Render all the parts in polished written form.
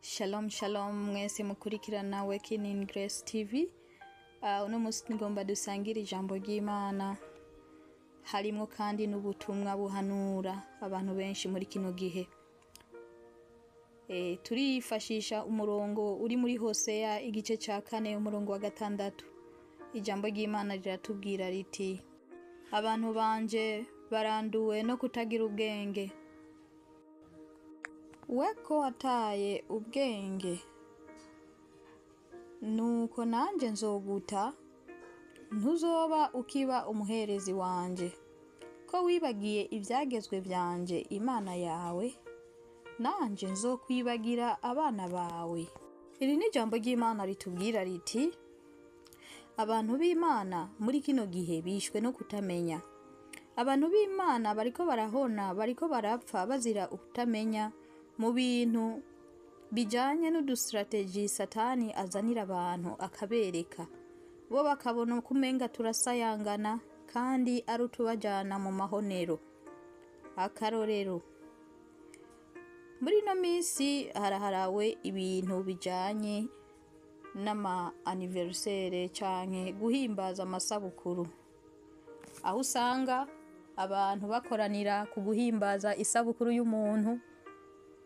Shalom shalom mwese mukurikirana Waking in Grace TV. Uno musi ngomba dusangire ijambo ry'Imana. Harimwo kandi n'ubutumwa buhanura abantu benshi muri kino gihe. Turifashisha umurongo uri muri Hosea igice ca 4 umurongo wa 6. Ijambo ry'Imana riratubwira riti: abantu banje baranduwe no kutagira ubwenge. Weko wataye ubwenge, nuko nanje nzoguta, ntuzoba ukiba umuherezi wanje. Ko wibagiye ivyagezwe vyanje Imana yawe, nanje nzokwibagira abana bawe. Iri ni ijambo ry'Imana ritubwira riti: abantu b'Imana muri kino gihe bishwe no kutamenya. Abantu b'Imana bariko barahona, bariko barapfa bazira ukutamenya mu bintu bijanye n'udustrategy Satani azanira abantu akabereka. Bo bakabona kumenga turasayangana kandi ari utubajana mu mahonero. Akarorero, muri no misi haraharawe ibintu bijanye n'ama anniversaire canke guhimbaza amasabukuru, aho usanga abantu bakoranira ku guhimbaza isabukuru y'umuntu,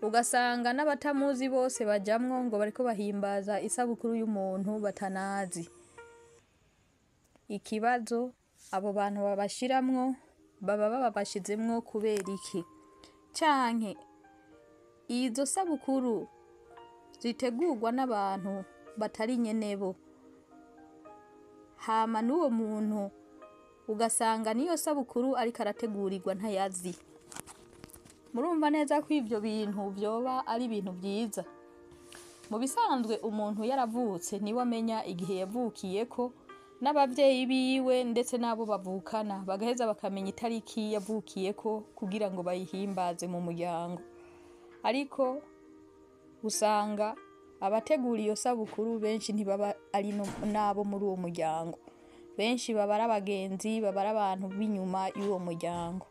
ugasanga n'abatamuzi bose bajamwo ngo bariko bahimbaza isabukuru y'umuntu batanazi. Ikibazo abo bantu babashiramwo baba babashizemwo kubera iki? Canke izo sabukuru zitegurwa n'abantu batari nyenebo, hama n'uwo muntu ugasanga niyo sabukuru ariko arategurirwa ntayazi. Murumva neza ko ivyo bintu vyoba ari ibintu vyiza? Mu bisanzwe umuntu yaravutse niwe amenya igihe yavukiyeko, n'abavyeyi biwe ndetse n'abo bavukana bagaheza bakamenya itariki yavukiyeko kugira ngo bayihimbaze mu muryango. Ariko usanga abategura iyo sabukuru benshi ntibaba ari nabo muri uwo muryango. Benshi baba ari abagenzi, baba ari abantu b'inyuma y'uwo muryango.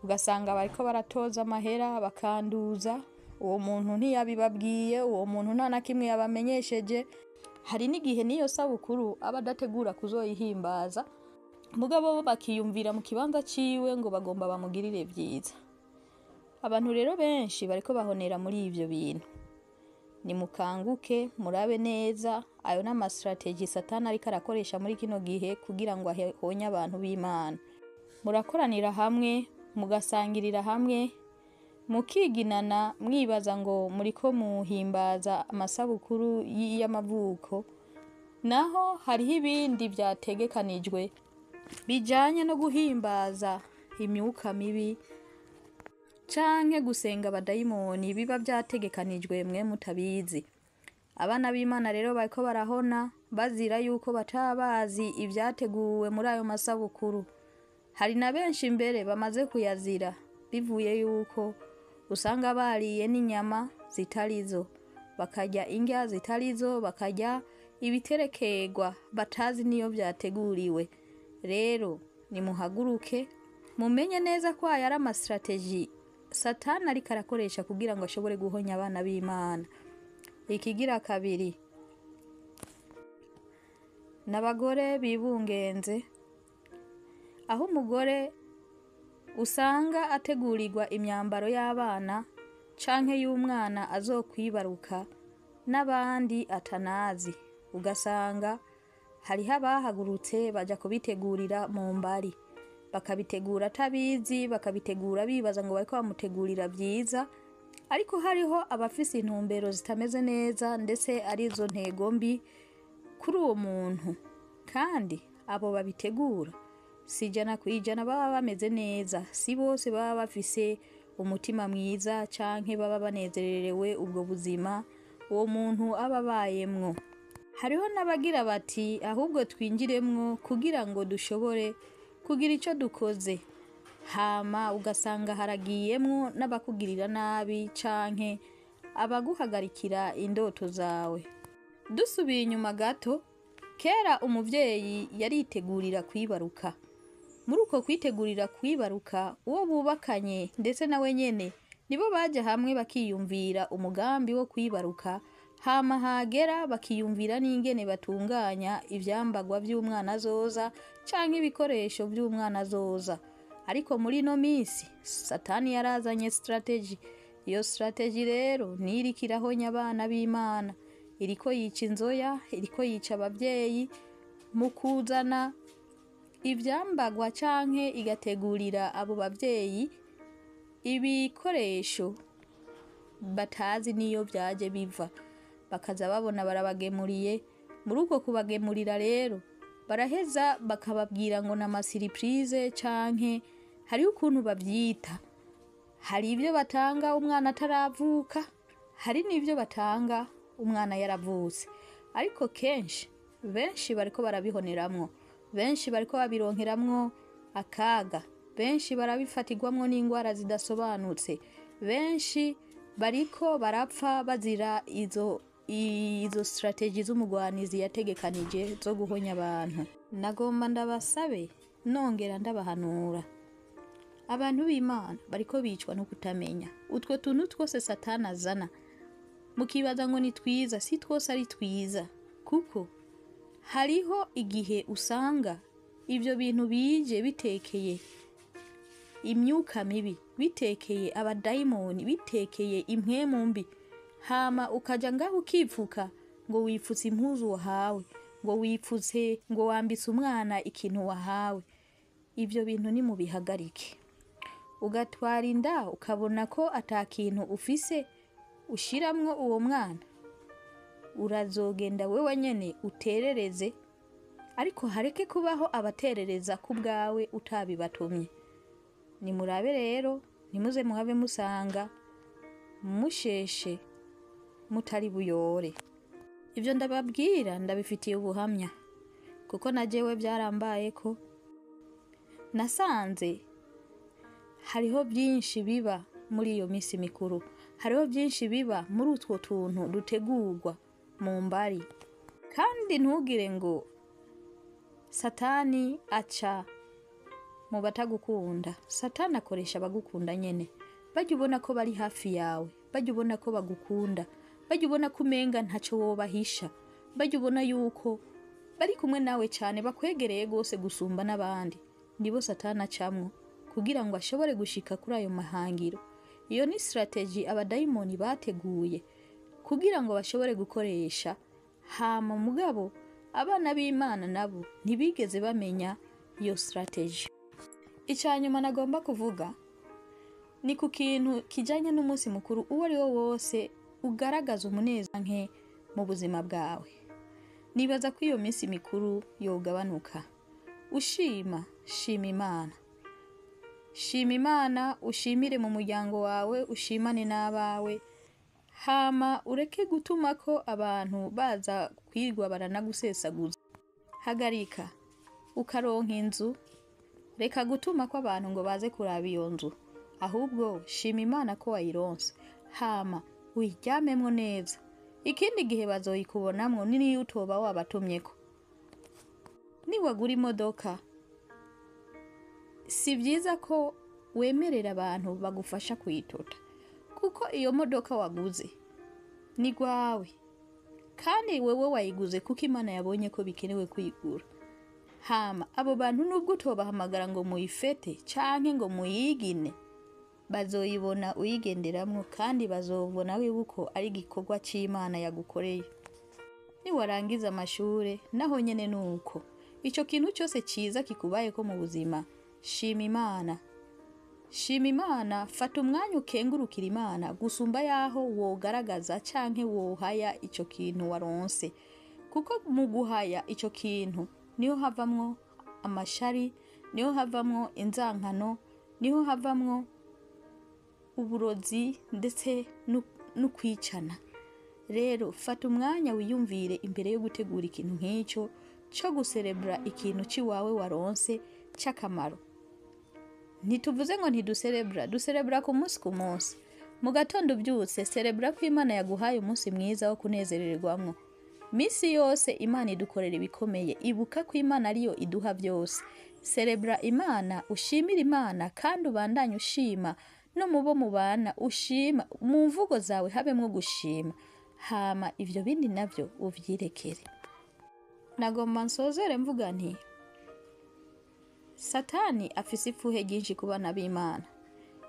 Ugasanga bariko baratoza amahera bakanduza, uwo muntu ntiyabibabwiye, uwo muntu nta na kimwe yabamenyesheje. Hari n'igihe niyo sabukuru aba adategura kuzoyihimbaza, mugabo bo bakiyumvira mu kibanza ciwe ngo bagomba bamugirire vyiza. Abantu rero benshi bariko bahonera muri ivyo bintu. Nimukanguke murabe neza, ayo n'ama strategy Satani ariko arakoresha muri kino gihe kugira ngo ahonye abantu b'Imana. Murakoranira hamwe, mugasangirira hamwe, mukiginana mwibaza ngo muriko muhimbaza amasabukuru y'amavuko, naho hariho ibindi vyategekanijwe bijanye no guhimbaza imyuka mibi canke gusenga abadayimoni biba vyategekanijwe mwe mutabizi. Abana b'Imana rero bariko barahona bazira yuko batabazi ivyateguwe muri ayo masabukuru. Hari na benshi imbere bamaze kuyazira bivuye yuko usanga bariye n'inyama zitarizo, bakarya indya zitarizo, bakarya ibiterekegwa batazi niyo vyateguriwe. Rero nimuhaguruke mumenye neza ko aya ari ama strategy Satani ariko arakoresha kugira ngo ashobore guhonya abana b'Imana. Ikigira kabiri, n'abagore bibungenze, aho umugore usanga ategurirwa imyambaro y'abana canke y'umwana azokwibaruka n'abandi atanazi. Ugasanga hariho abahagurutse baja kubitegurira mu mbari, bakabitegura atabizi, bakabitegura bibaza ngo bariko bamutegurira vyiza, ariko hariho abafise intumbero zitameze neza ndetse arizo ntego mbi kuri uwo muntu. Kandi abo babitegura si ijana kwijana baba bameze neza, si bose baba bafise umutima mwiza canke baba banezererewe ubwo buzima uwo muntu aba abayemwo. Hariho n'abagira bati ahubwo twinjiremwo kugira ngo dushobore kugira ico dukoze, hama ugasanga haragiyemwo n'abakugirira nabi canke abaguhagarikira indoto zawe. Dusubiye inyuma gato, kera umuvyeyi yaritegurira kwibaruka. Muri uko kwitegurira kwibaruka, uwo bubakanye ndetse nawe nyene nibo baje hamwe bakiyumvira umugambi wo kwibaruka, hama hagera bakiyumvira n'ingene batunganya ivyambagwa vy'umwana azoza canke ibikoresho vy'umwana azoza. Ariko muri no misi Satani yarazanye strategy. Iyo strategy rero niriko irahonya abana b'Imana, iriko yica inzoya, iriko yica abavyeyi mu kuzana ivyambagwa canke igategurira abo bavyeyi ibikoresho batazi niyo vyaje biva, bakaza babona barabagemuriye. Muri uko kubagemurira rero baraheza bakababwira ngo nama surprise canke hari ukuntu bavyita. Hari ivyo batanga umwana ataravuka, hari n'ivyo batanga umwana yaravutse. Ariko benshi bariko barabihoneramwo, benshi bariko babironkeramwo akaga, benshi barabifatirwamwo n'ingwara zidasobanutse, benshi bariko barapfa bazira izo strategy z'umugwanizi yategekanije zo guhonya abantu. Nagomba ndabasabe nongera ndabahanura, abantu b'Imana bariko bicwa no kutamenya. Utwo tuntu twose Satani azana mukibaza ngo ni twiza, si twose ari twiza, kuko hariho igihe usanga ivyo bintu bije bitekeye imyuka mibi, bitekeye abadayimoni, bitekeye impwemu mbi, hama ukaja ngaho ukipfuka ngo wipfutse impuzu wahawe, ngo wipfutse, ngo wambitse umwana ikintu wahawe. Ivyo bintu ni mubihagarike. Ugatwara inda ukabona ko atakintu ufise ushiramwo uwo mwana, urazogenda wewe nyene uterereze, ariko hareke kubaho abaterereza ku bwawe utabibatumye. Nimurabe rero, nimuze muhave musanga musheshe mutari buyore. Ivyo ndababwira ndabifitiye ubuhamya, kuko najewe byarambaye ko nasanze hariho byinshi biba muri iyo misi mikuru, hariho byinshi biba muri utwo tuntu dutegurwa mu mbari. Kandi ntugire ngo Satani aca mu batagukunda. Satani akoresha abagukunda nyene, bajya ubona ko bari hafi yawe, bajya ubona ko bagukunda, bajya ubona ko umenga ntaco wobahisha, bajya ubona yuko bari kumwe nawe cyane, bakwegereye gose gusumba n'abandi. Nibo Satani acamwo kugira ngo ashobore gushika kuri ayo mahangiro. Iyo ni strategy abadayimoni bateguye kugira ngo bashobore gukoresha. Hama mugabo abana b'Imana nabo ntibigeze bamenya iyo strategy. Icyanyuma nagomba kuvuga ni ku kintu kijanye n'umunsi mukuru uwo ari wo wose ugaragaza umuneza nke mu buzima bwawe. Nibaza ko iyo minsi mikuru yogabanuka. Ushima, shima Imana. Shima Imana, ushimire mu muryango wawe, ushimane n'abawe. Hama ureke gutuma ko abantu baza kwirwa baranagusesaguza. Hagarika ukaronka inzu, reka gutuma ko abantu ngo baze kuraba iyo nzu, ahubwo shima Imana ko wayironse. Hama uyiryamemwo neza. Ikindi gihe bazoyikubonamwo niyo utoba wabatumyeko. Niwagura imodoka, si byiza ko wemerera abantu bagufasha kuyitota, kuko iyo modoka waguze ni gwawe, kandi wewe wayiguze kuko Imana yabonye ko bikenewe kuyigura. Hama abo bantu nubwo utobahamagara ngo muyifete canke ngo muyigine, bazoyibona uyigenderamwo, kandi bazobona wibuko ari igikorwa c'Imana yagukoreye. Niwarangiza amashure naho nyene nuko, ico kintu cyose ciza kikubayeko mu buzima, shima Imana. Shima Imana, fata umwanya ukengurukira Imana gusumba yaho wogaragaza canke wohaya ico kintu waronse, kuko mu guhaya ico kintu niho havamwo amashari, niho havamwo inzankano, niho havamwo uburozi ndetse no kwicana. Rero fata umwanya wiyumvire imbere yo gutegura ikintu nk'icyo cyo guserebra ikintu ciwawe waronse c'akamaro. Ntituvuze ngo ntiduserebra, duserebra ku munsi. Mu gatondo byutse serebra ko Imana yaguhaye umunsi mwiza wo kunezererwamwo. Misi yose Imana idukorera ibikomeye, ibuka ko Imana ariyo iduha byose. Serebra Imana, ushimira Imana, kandi ubandanye ushima no mu bo mubana ushima, mu mvugo zawe habemwo gushima, hama ivyo bindi navyo uvyirekere. Nagomba nsozere mvuga nti Satani afise ifuhe ryinshi ku bana b'Imana.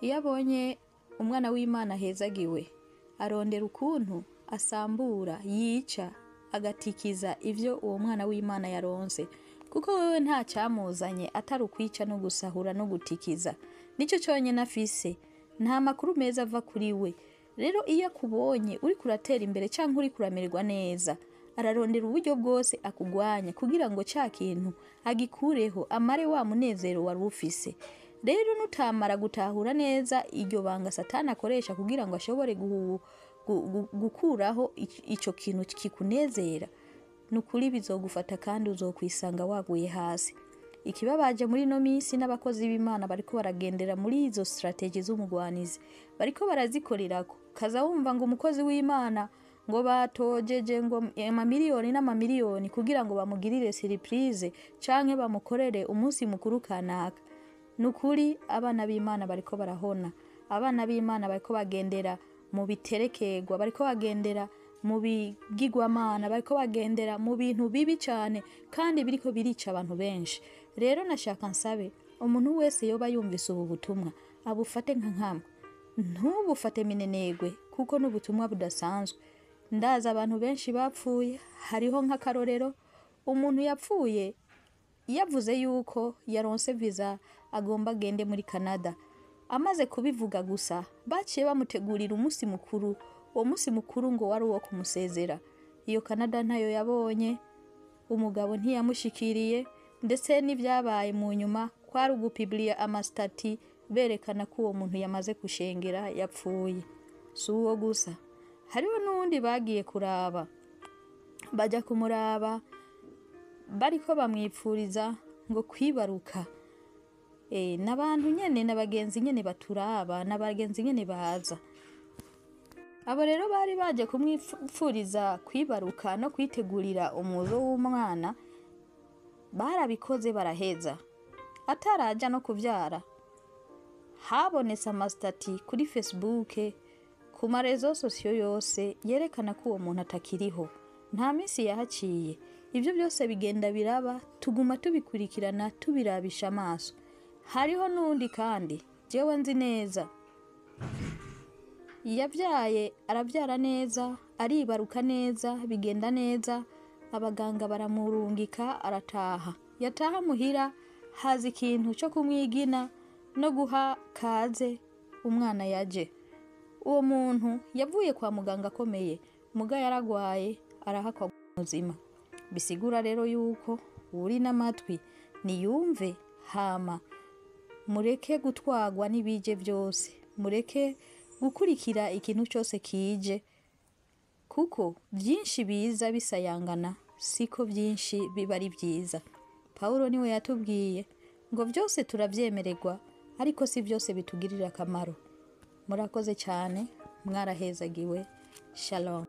Iyo abonye umwana w'Imana hezagiwe, arondera ukuntu asambura, yica, agatikiza ivyo uwo mwana w'Imana yaronse, kuko wewe nta cyamuzanye atari ukwica no gusahura no gutikiza. Nico cyonyine afise, nta makuru meza ava kuri we. Rero iyo akubonye uri kuratera imbere canke uri kuramererwa neza, ararondera uburyo bwose akugwanya kugira ngo cya kintu agikureho, amare wa munezero wari ufise. Rero nutamara gutahura neza iryo banga Satani akoresha kugira ngo ashobore gukuraho ico kintu kikunezera, nukuri bizogufata kandi uzokwisanga waguye hasi. Ikibabaje muri no minsi n'abakozi b'Imana bariko baragendera muri izo strategies z'umugwanizi, bariko barazikorerako. Kaza wumva ngo umukozi w'Imana ngo batojeje ngo amamiliyoni n'amamiliyoni kugira ngo bamugirire surprise canke bamukorere umunsi mukuru kanaka. Nukuri abana b'Imana bariko barahona, abana b'Imana bariko bagendera mu biterekegwa, bariko bagendera mu bigigwamana, bariko bagendera mu bintu bibi cyane kandi biriko birica abantu benshi. Rero nashaka nsabe umuntu wese yoba yumvise ubu butumwa abufate nka nkamwe, ntubufate minenegwe kuko n'ubutumwa budasanzwe. Ndaza abantu benshi bapfuye, hariho nk'akarorero umuntu yapfuye yavuze yuko yaronse visa agomba gende muri Canada. Amaze kubivuga gusa baciye bamutegurira umunsi mukuru, uwo munsi mukuru ngo wari uwo kumusezera. Iyo Canada ntayo yabonye, umugabo ntiyamushikiriye, ndetse n'ivyabaye mu nyuma kwari ugupublia amastati berekana ko uwo muntu yamaze kushengera yapfuye. Si uwo gusa, hariho n'undi bagiye kuraba, bajya kumuraba bariko bamwipfuriza ngo kwibaruka. N'abantu nyene n'abagenzi nyene baturaba, n'abagenzi nyene baza. Abo rero bari baje kumwipfuriza kwibaruka no kwitegurira umuzo w'umwana, barabikoze baraheza. Ataraja no kuvyara, habonetse amastati kuri Facebook, ku marezo sosiyo yose yerekana ko uwo muntu atakiriho. Nta minsi yahaciye, ivyo byose bigenda biraba, tuguma tubikurikirana tubirabisha amaso. Hariho n'undi kandi jewe nzi neza, yavyaye aravyara neza, aribaruka neza, bigenda neza, abaganga baramurungika arataha. Yataha muhira hazi ikintu cyo kumwigina no guha kaze umwana yaje. Uwo muntu yavuye kwa muganga akomeye, muga yaragwaye arahakwa muzima. Bisigura rero yuko uri n'amatwi niyumve, hama mureke gutwagwa n'ibije byose, mureke gukurikira ikintu cyose kije, kuko byinshi biza bisayangana siko byinshi biba ari byiza. Paulo niwe yatubwiye ngo byose turavyemererwa, ariko si byose bitugirira akamaro. Murakoze cyane, mwarahezagiwe. Shalom.